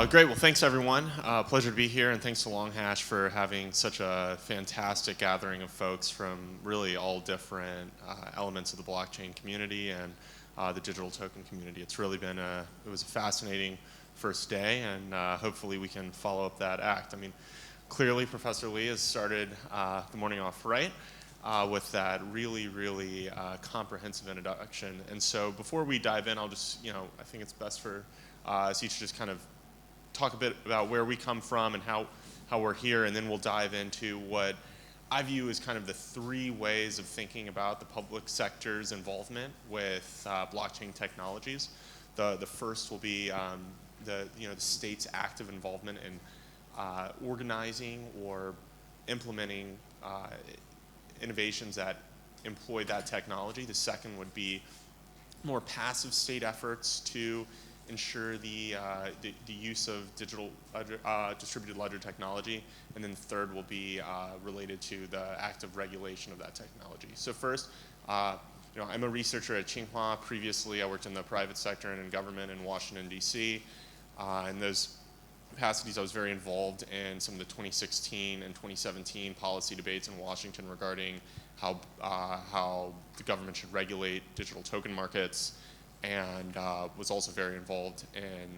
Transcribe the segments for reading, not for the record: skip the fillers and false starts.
Great, well thanks everyone. Pleasure to be here, and thanks to LongHash for having such a fantastic gathering of folks from really all different elements of the blockchain community and the digital token community. It's really been it was a fascinating first day, and hopefully we can follow up that act. I mean, clearly Professor Lee has started the morning off right with that really comprehensive introduction. And so before we dive in, I'll just, I think it's best for us each to just kind of talk a bit about where we come from and how we're here, and then we'll dive into what I view as kind of the three ways of thinking about the public sector's involvement with blockchain technologies. The first will be the state's active involvement in organizing or implementing innovations that employ that technology. The second would be more passive state efforts to ensure the use of digital distributed ledger technology, and then the third will be related to the active regulation of that technology. So first, I'm a researcher at Tsinghua. Previously, I worked in the private sector and in government in Washington, D.C. In those capacities, I was very involved in some of the 2016 and 2017 policy debates in Washington regarding how the government should regulate digital token markets, and was also very involved in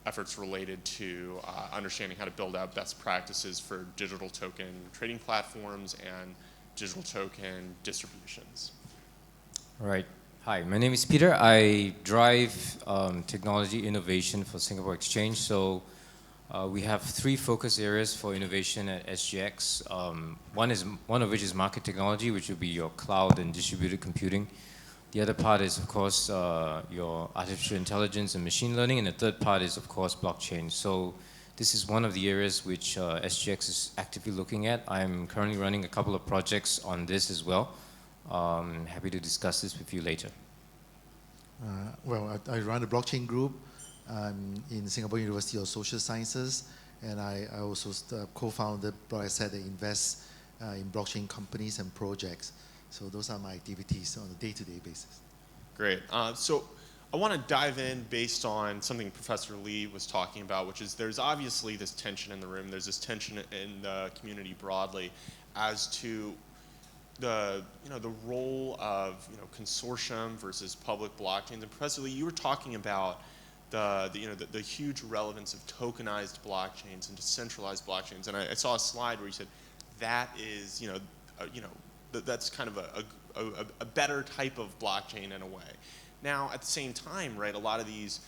efforts related to understanding how to build out best practices for digital token trading platforms and digital token distributions. All right. Hi, my name is Peter. I drive technology innovation for Singapore Exchange. So we have three focus areas for innovation at SGX. One of which is market technology, which will be your cloud and distributed computing. The other part is, of course, your artificial intelligence and machine learning, and the third part is, of course, blockchain. So this is one of the areas which SGX is actively looking at. I'm currently running a couple of projects on this as well. Happy to discuss this with you later. I run a blockchain group in Singapore University of Social Sciences, and I also co-founded BlockAsset that invests in blockchain companies and projects. So those are my activities on a day-to-day basis. Great. So I want to dive in based on something Professor Lee was talking about, which is there's obviously this tension in the room. There's this tension in the community broadly as to the role of consortium versus public blockchains. And Professor Lee, you were talking about the huge relevance of tokenized blockchains and decentralized blockchains. And I saw a slide where you said that is that's kind of a better type of blockchain in a way. Now, at the same time, right, a lot of these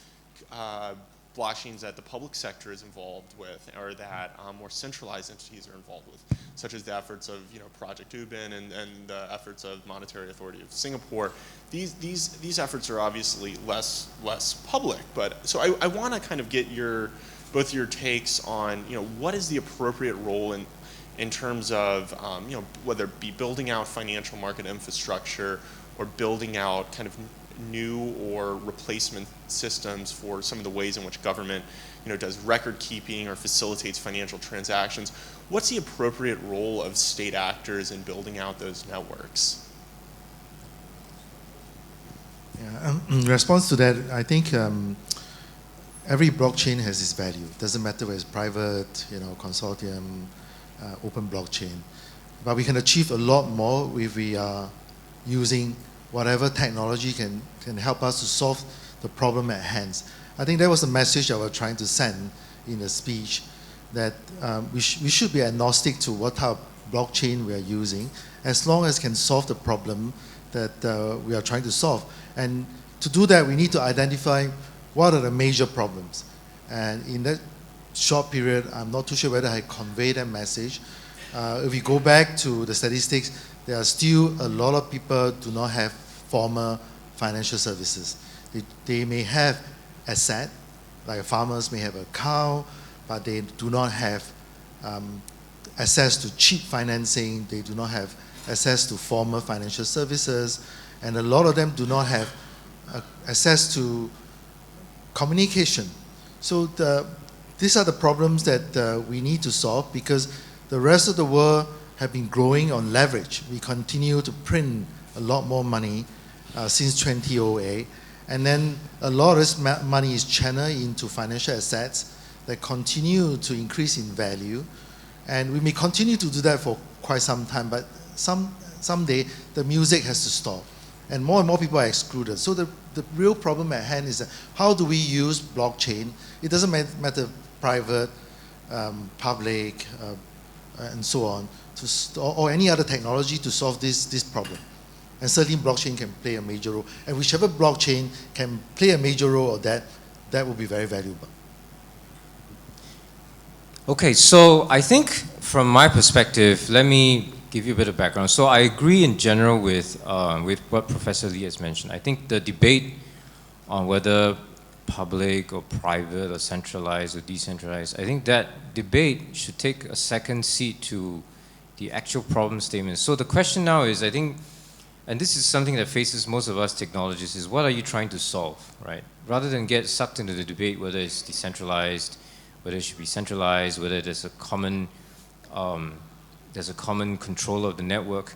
blockchains that the public sector is involved with, or that more centralized entities are involved with, such as the efforts of Project Ubin and the efforts of Monetary Authority of Singapore. These efforts are obviously less public. But so I want to kind of get both your takes on what is the appropriate role in terms of whether it be building out financial market infrastructure or building out kind of new or replacement systems for some of the ways in which government does record keeping or facilitates financial transactions. What's the appropriate role of state actors in building out those networks? Yeah, in response to that, I think every blockchain has its value. It doesn't matter whether it's private, consortium, open blockchain. But we can achieve a lot more if we are using whatever technology can help us to solve the problem at hand. I think that was the message I was trying to send in the speech, that we should be agnostic to what type of blockchain we are using, as long as it can solve the problem that we are trying to solve. And to do that, we need to identify what are the major problems. And in that short period, I'm not too sure whether I convey that message. If we go back to the statistics, there are still a lot of people do not have formal financial services. They may have asset, like farmers may have a cow, but they do not have access to cheap financing. They do not have access to formal financial services, and a lot of them do not have access to communication. So these are the problems that we need to solve, because the rest of the world have been growing on leverage. We continue to print a lot more money since 2008, And then a lot of this money is channeled into financial assets that continue to increase in value. And we may continue to do that for quite some time, but someday the music has to stop. And more people are excluded. So the real problem at hand is that how do we use blockchain? It doesn't matter private, public, and so on, or any other technology to solve this problem. And certainly blockchain can play a major role. And whichever blockchain can play a major role of that will be very valuable. Okay, so I think from my perspective, let me give you a bit of background. So I agree in general with what Professor Lee has mentioned. I think the debate on whether public or private or centralized or decentralized, I think that debate should take a second seat to the actual problem statement. So the question now is, I think, and this is something that faces most of us technologists, is what are you trying to solve, right? Rather than get sucked into the debate whether it's decentralized, whether it should be centralized, whether there's a common control of the network,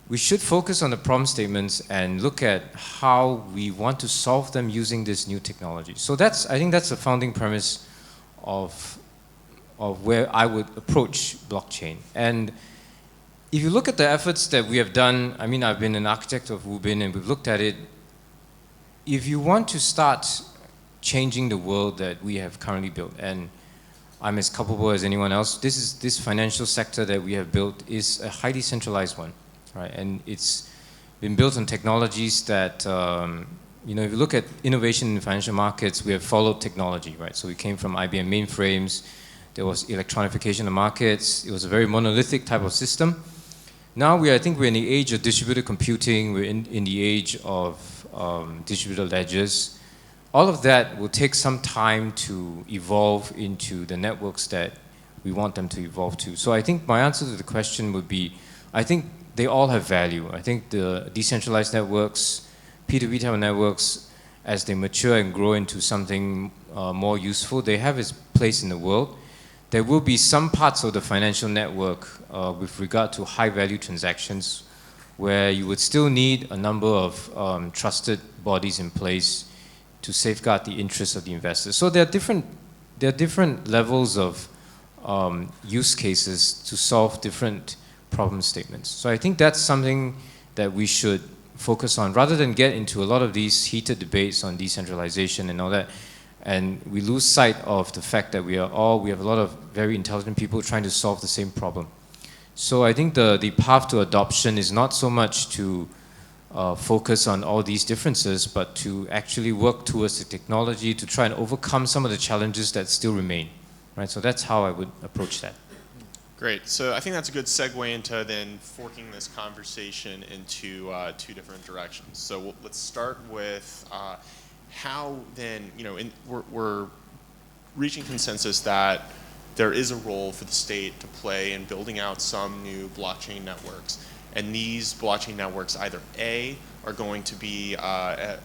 we should focus on the problem statements and look at how we want to solve them using this new technology. So I think that's the founding premise of where I would approach blockchain. And if you look at the efforts that we have done, I mean, I've been an architect of WuBin and we've looked at it. If you want to start changing the world that we have currently built, and I'm as culpable as anyone else, this financial sector that we have built is a highly centralized one, right? And it's been built on technologies that, you know, if you look at innovation in financial markets, we have followed technology, right? So we came from IBM mainframes, there was electronification of markets, it was a very monolithic type of system. Now I think we're in the age of distributed computing, we're in the age of distributed ledgers. All of that will take some time to evolve into the networks that we want them to evolve to. So I think my answer to the question would be, I think they all have value. I think the decentralized networks, P2P type of networks, as they mature and grow into something more useful, they have its place in the world. There will be some parts of the financial network with regard to high value transactions where you would still need a number of trusted bodies in place to safeguard the interests of the investors. So there are different levels of use cases to solve different problem statements. So I think that's something that we should focus on rather than get into a lot of these heated debates on decentralization and all that. And we lose sight of the fact that we have a lot of very intelligent people trying to solve the same problem. So I think the path to adoption is not so much to focus on all these differences, but to actually work towards the technology to try and overcome some of the challenges that still remain, right? So that's how I would approach that. Great. So I think that's a good segue into then forking this conversation into two different directions. So let's start with how then, you know, we're reaching consensus that there is a role for the state to play in building out some new blockchain networks. And these blockchain networks either A, are going to be a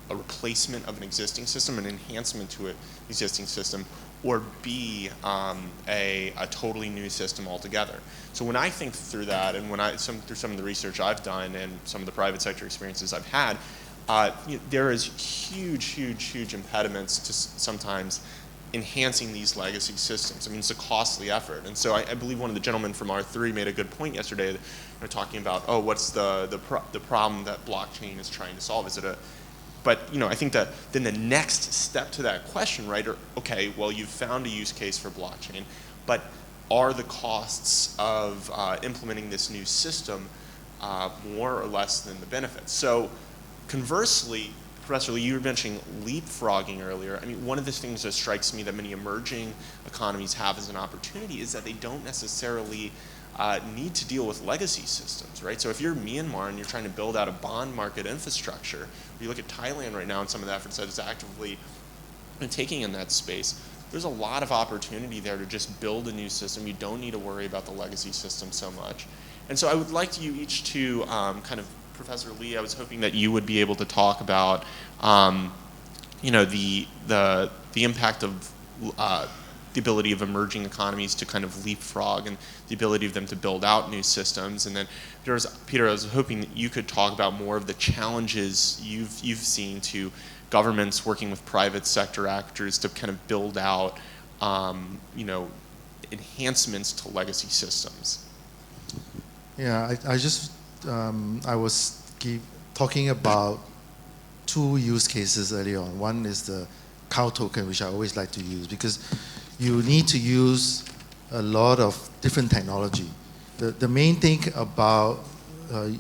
replacement of an existing system, an enhancement to an existing system, or B, a totally new system altogether. So when I think through that, and through some of the research I've done and some of the private sector experiences I've had, there is huge impediments to sometimes enhancing these legacy systems. I mean, it's a costly effort. And so I believe one of the gentlemen from R3 made a good point yesterday, you know, talking about, oh, what's the problem that blockchain is trying to solve? Is it but you know, I think that then the next step to that question, right, are, okay, well, you've found a use case for blockchain, but are the costs of implementing this new system more or less than the benefits? So conversely, Professor Lee, you were mentioning leapfrogging earlier. I mean, one of the things that strikes me that many emerging economies have as an opportunity is that they don't necessarily need to deal with legacy systems, right? So if you're Myanmar and you're trying to build out a bond market infrastructure, you look at Thailand right now and some of the efforts that it's actively taking in that space, there's a lot of opportunity there to just build a new system. You don't need to worry about the legacy system so much. And so I would like you each to kind of, Professor Lee, I was hoping that you would be able to talk about, you know, the impact of the ability of emerging economies to kind of leapfrog and the ability of them to build out new systems. And then Peter, I was hoping that you could talk about more of the challenges you've seen to governments working with private sector actors to kind of build out, you know, enhancements to legacy systems? Yeah, I was talking about two use cases earlier on. One is the cow token, which I always like to use, because you need to use a lot of different technology. The main thing about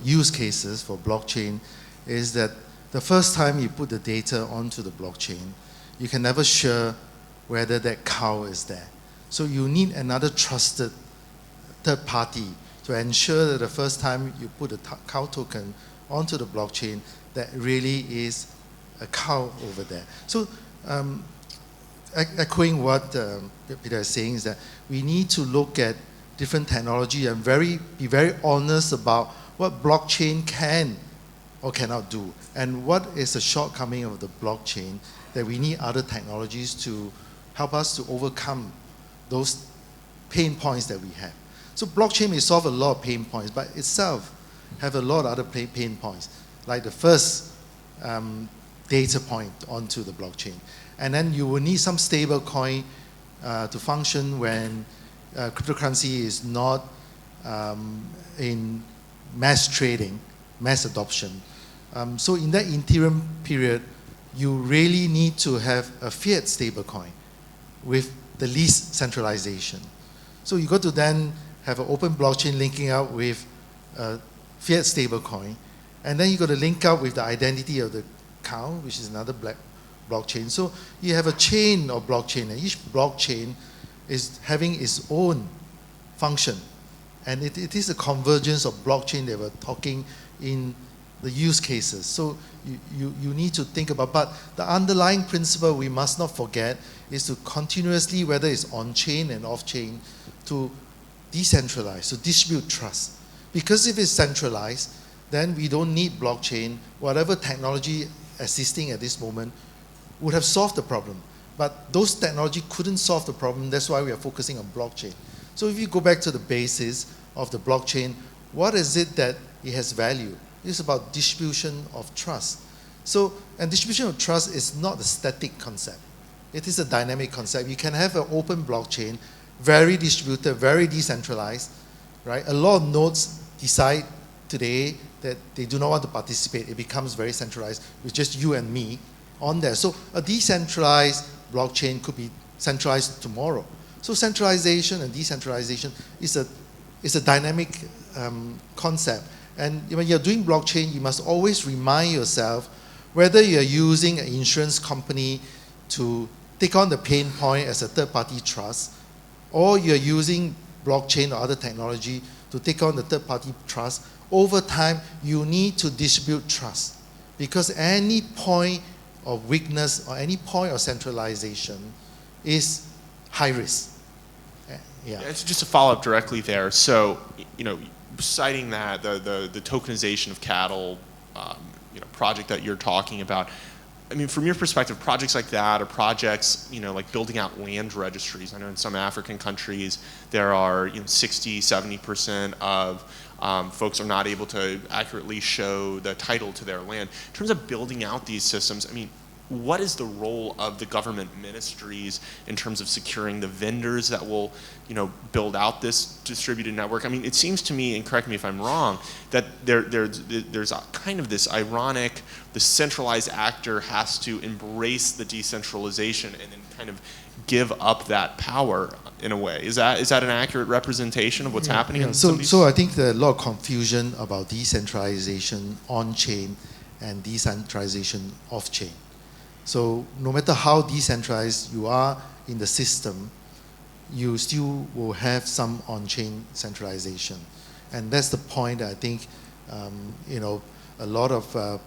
use cases for blockchain is that the first time you put the data onto the blockchain, you can never sure whether that cow is there. So you need another trusted third party to ensure that the first time you put a cow token onto the blockchain, that really is a cow over there. So echoing what Peter is saying is that we need to look at different technology and be very honest about what blockchain can or cannot do, and what is the shortcoming of the blockchain that we need other technologies to help us to overcome those pain points that we have. So blockchain may solve a lot of pain points, but itself have a lot of other pain points, like the first data point onto the blockchain. And then you will need some stable coin to function when cryptocurrency is not in mass trading, mass adoption. So in that interim period, you really need to have a fiat stablecoin with the least centralization. So you got to then have an open blockchain linking up with a fiat stablecoin, and then you got to link up with the identity of the cow, which is another blockchain. So you have a chain of blockchain, and each blockchain is having its own function. And it is a convergence of blockchain that we're talking in the use cases. So you need to think about, but the underlying principle we must not forget is to continuously, whether it's on-chain and off-chain, to decentralize, to distribute trust. Because if it's centralized, then we don't need blockchain. Whatever technology existing at this moment would have solved the problem. But those technology couldn't solve the problem. That's why we are focusing on blockchain. So if you go back to the basis of the blockchain, what is it that it has value? It's about distribution of trust. So, and distribution of trust is not a static concept. It is a dynamic concept. You can have an open blockchain, very distributed, very decentralized, right? A lot of nodes decide today that they do not want to participate. It becomes very centralized with just you and me on there. So a decentralized blockchain could be centralized tomorrow. So centralization and decentralization is a dynamic concept. And when you're doing blockchain, you must always remind yourself whether you're using an insurance company to take on the pain point as a third-party trust, or you're using blockchain or other technology to take on the third-party trust. Over time, you need to distribute trust, because any point of weakness or any point of centralization is high risk. Yeah. It's just a follow-up directly there. So, you know, citing that the tokenization of cattle, you know, project that you're talking about. I mean, from your perspective, projects like that, or projects, you know, like building out land registries. I know in some African countries there are, you know, 60, 70% of folks are not able to accurately show the title to their land. In terms of building out these systems, I mean, what is the role of the government ministries in terms of securing the vendors that will, you know, build out this distributed network? I mean, it seems to me, and correct me if I'm wrong, that there's a kind of this ironic, the centralized actor has to embrace the decentralization and then kind of give up that power in a way. Is that an accurate representation of what's happening? Yeah. In some of these? So I think there's a lot of confusion about decentralization on-chain and decentralization off-chain. So no matter how decentralized you are in the system, you still will have some on-chain centralization. And that's the point that I think you know, a lot of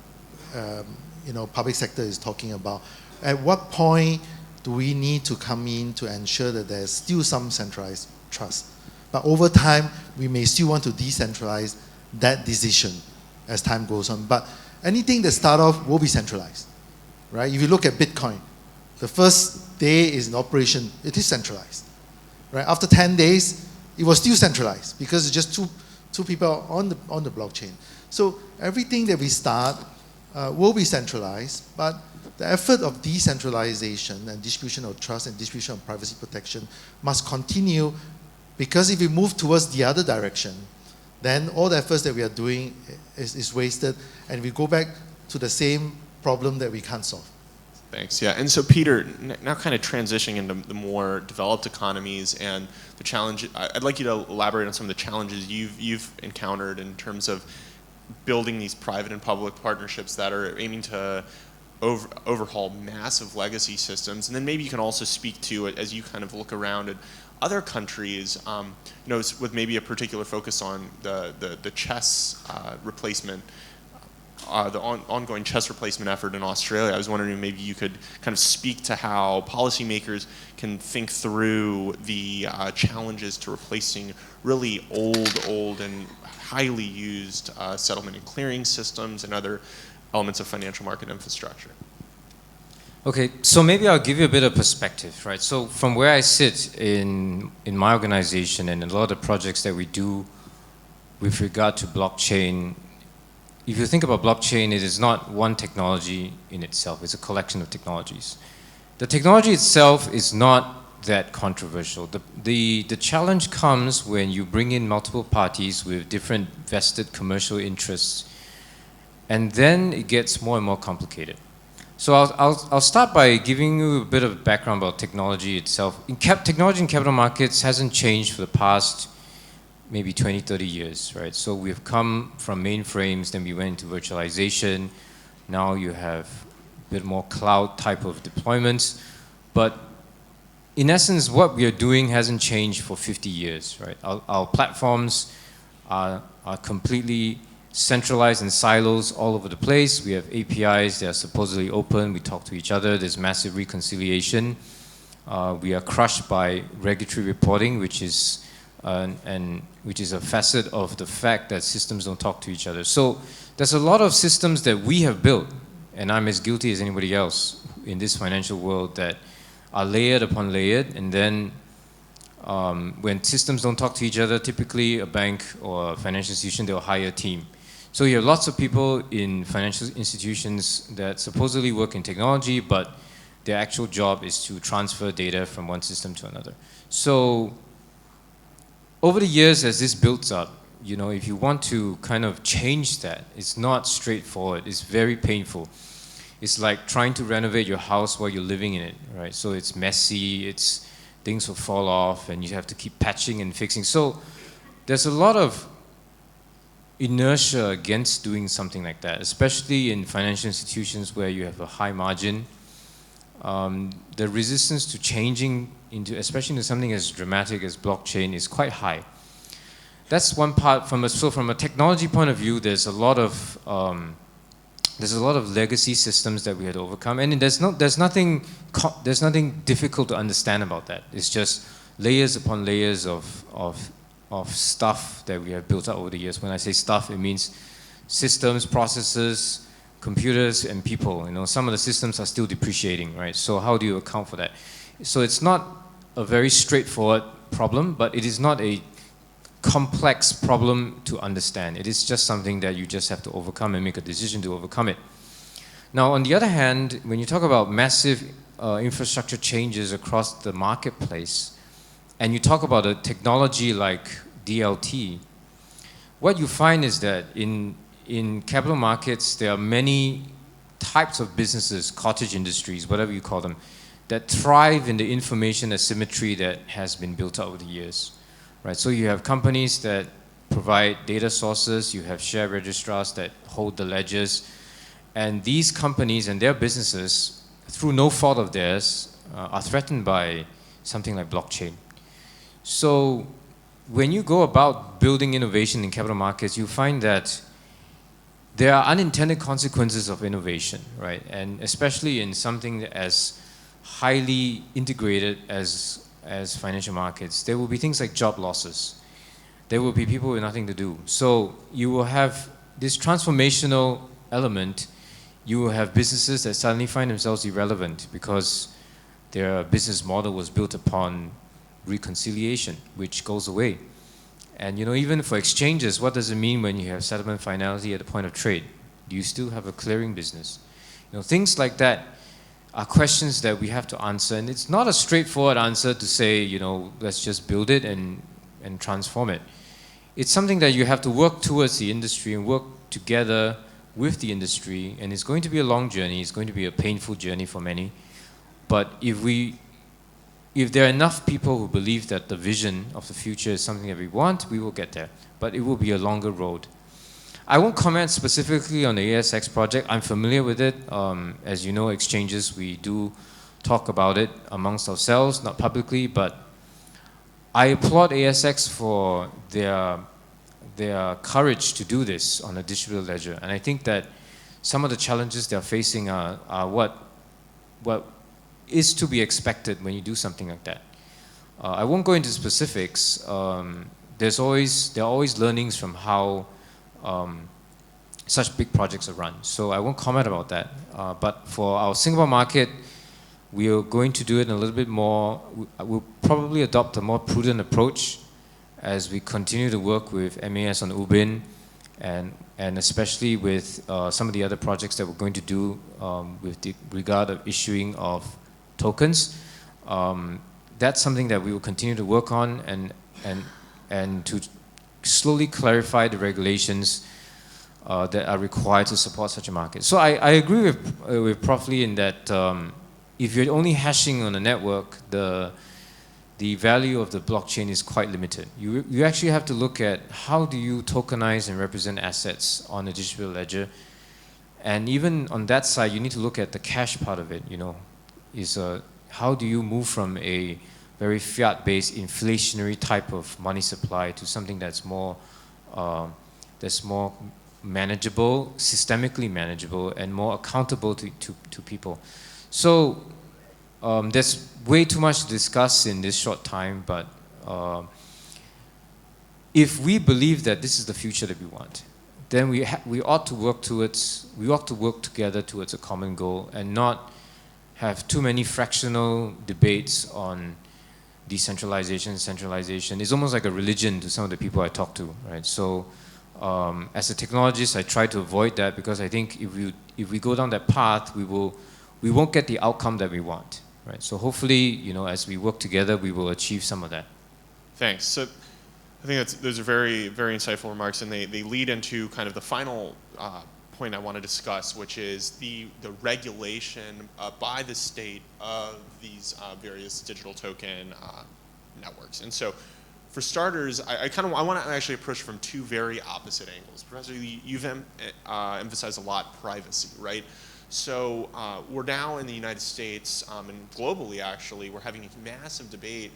you know, public sector is talking about. At what point do we need to come in to ensure that there's still some centralized trust? But over time, we may still want to decentralize that decision as time goes on. But anything that starts off will be centralized. Right? If you look at Bitcoin, the first day is in operation, it is centralized. Right? After 10 days, it was still centralized because it's just two people on the blockchain. So everything that we start will be centralized, but the effort of decentralization and distribution of trust and distribution of privacy protection must continue, because if we move towards the other direction, then all the efforts that we are doing is wasted, and we go back to the same problem that we can't solve. Thanks. Yeah, and so Peter, now kind of transitioning into the more developed economies and the challenge. I'd like you to elaborate on some of the challenges you've encountered in terms of building these private and public partnerships that are aiming to overhaul massive legacy systems, and then maybe you can also speak to it as you kind of look around at other countries, with maybe a particular focus on the chess replacement. The ongoing chess replacement effort in Australia. I was wondering if maybe you could kind of speak to how policymakers can think through the challenges to replacing really old and highly used settlement and clearing systems and other elements of financial market infrastructure. Okay, so maybe I'll give you a bit of perspective, right? So from where I sit in my organization and a lot of the projects that we do with regard to blockchain, if you think about blockchain, it is not one technology in itself, it's a collection of technologies. The technology itself is not that controversial. The challenge comes when you bring in multiple parties with different vested commercial interests, and then it gets more and more complicated. So I'll start by giving you a bit of background about technology itself. Technology in capital markets hasn't changed for the past maybe 20, 30 years, right? So we've come from mainframes, then we went into virtualization. Now you have a bit more cloud type of deployments. But in essence, what we are doing hasn't changed for 50 years, right? Our platforms are completely centralized in silos all over the place. We have APIs that are supposedly open. We talk to each other. There's massive reconciliation. We are crushed by regulatory reporting, which is a facet of the fact that systems don't talk to each other. So there's a lot of systems that we have built, and I'm as guilty as anybody else in this financial world, that are layered upon layered, and then when systems don't talk to each other, typically a bank or a financial institution, they'll hire a team. So you have lots of people in financial institutions that supposedly work in technology, but their actual job is to transfer data from one system to another. So over the years, as this builds up, if you want to kind of change that, it's not straightforward. It's very painful. It's like trying to renovate your house while you're living in it, right? So it's messy, things will fall off, and you have to keep patching and fixing. So there's a lot of inertia against doing something like that, especially in financial institutions where you have a high margin. The resistance to changing especially into something as dramatic as blockchain is quite high. That's one part. From a technology point of view, there's a lot of legacy systems that we had to overcome, and there's nothing difficult to understand about that. It's just layers upon layers of stuff that we have built up over the years. When I say stuff, it means systems, processes, computers, and people. Some of the systems are still depreciating, right? So how do you account for that? So it's not a very straightforward problem, but it is not a complex problem to understand. It is just something that you just have to overcome and make a decision to overcome it. Now, on the other hand, when you talk about massive infrastructure changes across the marketplace, and you talk about a technology like DLT, what you find is that in capital markets, there are many types of businesses, cottage industries, whatever you call them, that thrive in the information asymmetry that has been built up over the years, right? So you have companies that provide data sources, you have share registrars that hold the ledgers, and these companies and their businesses, through no fault of theirs, are threatened by something like blockchain. So when you go about building innovation in capital markets, you find that there are unintended consequences of innovation, right? And especially in something as highly integrated as financial markets, there will be things like job losses. There will be people with nothing to do. So you will have this transformational element. You will have businesses that suddenly find themselves irrelevant because their business model was built upon reconciliation, which goes away. And even for exchanges, what does it mean when you have settlement finality at the point of trade? Do you still have a clearing business? Things like that. are questions that we have to answer. And it's not a straightforward answer to say, you know, let's just build it and transform it. It's something that you have to work towards the industry and work together with the industry. And it's going to be a long journey. It's going to be a painful journey for many. But if there are enough people who believe that the vision of the future is something that we want, we will get there. But it will be a longer road. I won't comment specifically on the ASX project. I'm familiar with it. As you know, exchanges, we do talk about it amongst ourselves, not publicly, but I applaud ASX for their courage to do this on a digital ledger. And I think that some of the challenges they're facing are what is to be expected when you do something like that. I won't go into specifics. There are always learnings from how such big projects are run. So I won't comment about that. But for our Singapore market, we are going to do it a little bit more. We'll probably adopt a more prudent approach as we continue to work with MAS on Ubin and especially with some of the other projects that we're going to do with the regard of issuing of tokens. That's something that we will continue to work on and to slowly clarify the regulations that are required to support such a market. So I agree with Prof. Lee in that if you're only hashing on a network, the value of the blockchain is quite limited. You actually have to look at how do you tokenize and represent assets on a digital ledger. And even on that side, you need to look at the cash part of it, you know. How do you move from a very fiat-based inflationary type of money supply to something that's more manageable, systemically manageable, and more accountable to people. So there's way too much to discuss in this short time, but if we believe that this is the future that we want, then we ought to work together towards a common goal and not have too many fractional debates on decentralization, centralization. It's almost like a religion to some of the people I talk to, right? So as a technologist, I try to avoid that because I think if we go down that path, we won't get the outcome that we want, right? So hopefully, you know, as we work together, we will achieve some of that. Thanks. So I think those are very, very insightful remarks, and they lead into kind of the final point I want to discuss, which is the regulation by the state of these various digital token networks. And so, for starters, I want to actually approach from two very opposite angles. Professor, you've emphasized a lot privacy, right? So we're now in the United States and globally, actually, we're having a massive debate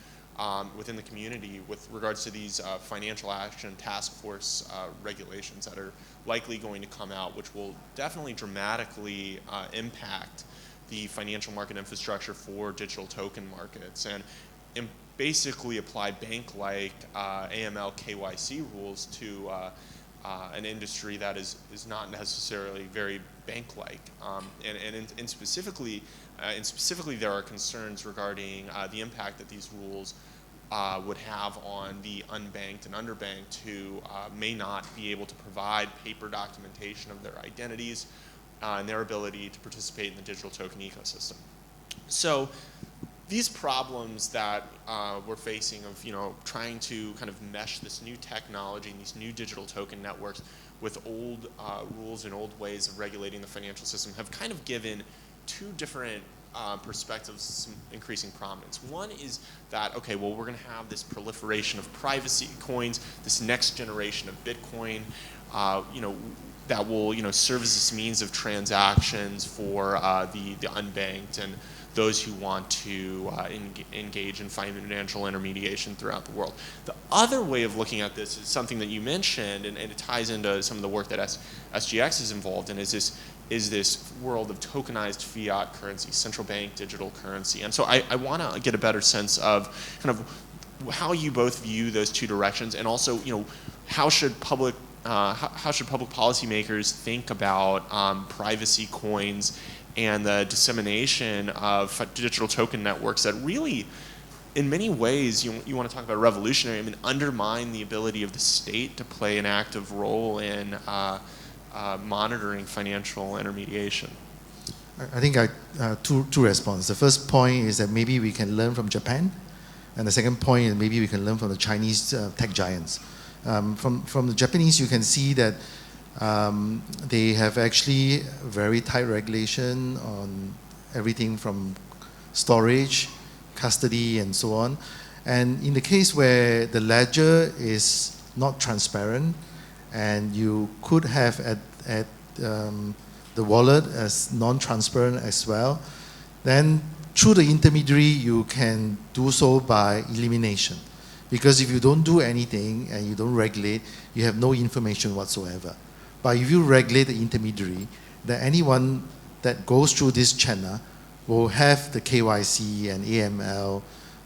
within the community with regards to these financial action task force regulations that are likely going to come out, which will definitely dramatically impact the financial market infrastructure for digital token markets and basically apply bank-like AML KYC rules to an industry that is not necessarily very bank-like. And specifically, there are concerns regarding the impact that these rules would have on the unbanked and underbanked who may not be able to provide paper documentation of their identities and their ability to participate in the digital token ecosystem. So these problems that we're facing of, you know, trying to kind of mesh this new technology and these new digital token networks with old rules and old ways of regulating the financial system have kind of given two different perspectives some increasing prominence. One is that, okay, well, we're going to have this proliferation of privacy coins, this next generation of Bitcoin, you know, that will, you know, serve as this means of transactions for the unbanked and those who want to engage in financial intermediation throughout the world. The other way of looking at this is something that you mentioned, and it ties into some of the work that SGX is involved in, is this world of tokenized fiat currency, central bank digital currency. And so I want to get a better sense of kind of how you both view those two directions, and also, you know, how should public policymakers think about privacy coins and the dissemination of digital token networks that really, in many ways, you want to talk about revolutionary, I mean, undermine the ability of the state to play an active role in monitoring financial intermediation. I think two responses. The first point is that maybe we can learn from Japan, and the second point is maybe we can learn from the Chinese tech giants. From the Japanese, you can see that they have actually very tight regulation on everything from storage, custody, and so on. And in the case where the ledger is not transparent, and you could have at the wallet as non-transparent as well, then through the intermediary you can do so by elimination. Because if you don't do anything and you don't regulate, you have no information whatsoever. But if you regulate the intermediary, then anyone that goes through this channel will have the KYC and AML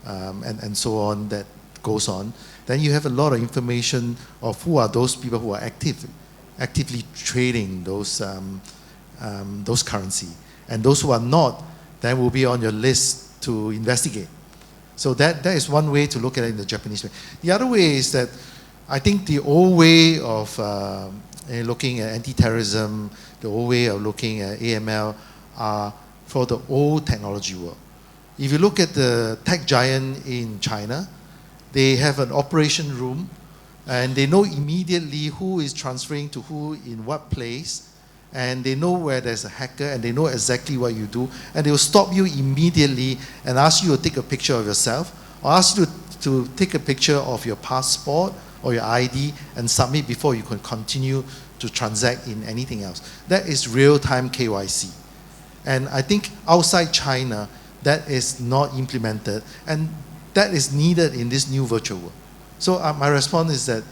and so on that goes on. Then you have a lot of information of who are those people who are actively trading those currency. And those who are not, then will be on your list to investigate. So that is one way to look at it in the Japanese way. The other way is that I think the old way of looking at anti-terrorism, the old way of looking at AML are for the old technology world. If you look at the tech giant in China, they have an operation room and they know immediately who is transferring to who in what place, and they know where there's a hacker and they know exactly what you do, and they will stop you immediately and ask you to take a picture of yourself or ask you to take a picture of your passport or your ID and submit before you can continue to transact in anything else. That is real-time KYC. And I think outside China, that is not implemented, and that is needed in this new virtual world. So my response is that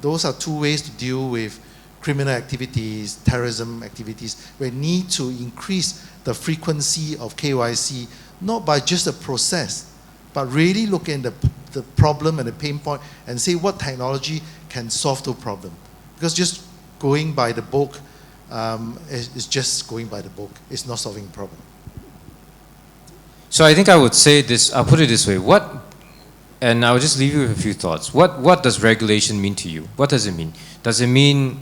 those are two ways to deal with criminal activities, terrorism activities. We need to increase the frequency of KYC, not by just a process, but really look at the problem and the pain point and say what technology can solve the problem. Because just going by the book is just going by the book. It's not solving the problem. So I think I would say this, I'll put it this way. And I'll just leave you with a few thoughts. What does regulation mean to you? What does it mean? Does it mean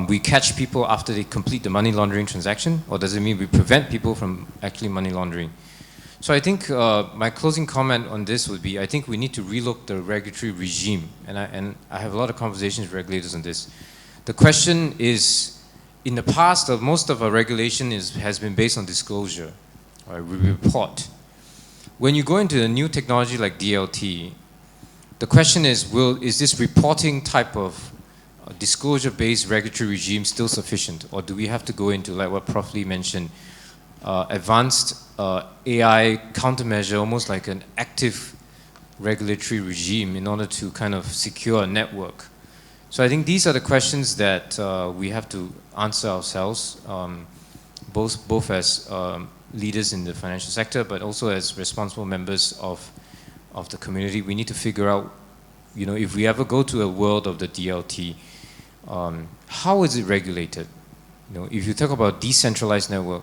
we catch people after they complete the money laundering transaction? Or does it mean we prevent people from actually money laundering? So I think my closing comment on this would be, I think we need to relook the regulatory regime. And I have a lot of conversations with regulators on this. The question is, in the past, most of our regulation has been based on disclosure. Right? We report. When you go into a new technology like DLT, the question is this reporting type of disclosure-based regulatory regime still sufficient? Or do we have to go into, like what Prof. Lee mentioned, advanced AI countermeasure, almost like an active regulatory regime in order to kind of secure a network? So I think these are the questions that we have to answer ourselves, both as leaders in the financial sector, but also as responsible members of the community. We need to figure out, if we ever go to a world of the DLT, how is it regulated? If you talk about decentralized network,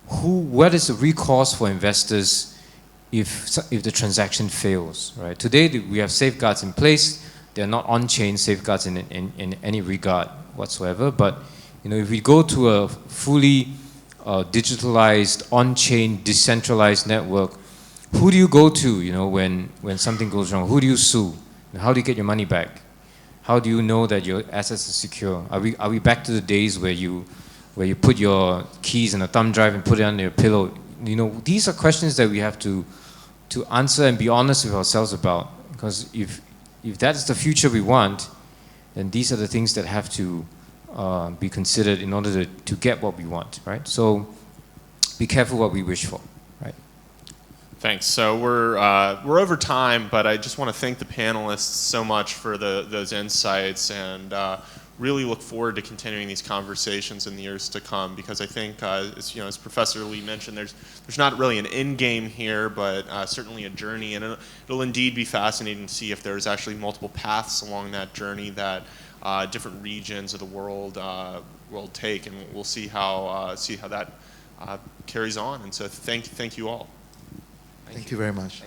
what is the recourse for investors if the transaction fails, right? Today we have safeguards in place. They're not on-chain safeguards in any regard whatsoever. But if we go to a fully digitalized, on-chain, decentralized network, who do you go to, when something goes wrong? Who do you sue? How do you get your money back? How do you know that your assets are secure? Are we back to the days where you put your keys in a thumb drive and put it under your pillow? These are questions that we have to answer and be honest with ourselves about. Because if that's the future we want, then these are the things that have to be considered in order to get what we want, right? So be careful what we wish for, right? Thanks. So we're over time, but I just want to thank the panelists so much for those insights, and really look forward to continuing these conversations in the years to come, because I think, as Professor Lee mentioned, there's not really an end game here, but certainly a journey, and it'll indeed be fascinating to see if there's actually multiple paths along that journey that different regions of the world will take, and we'll see how that carries on. And so thank you all. Thank you very much.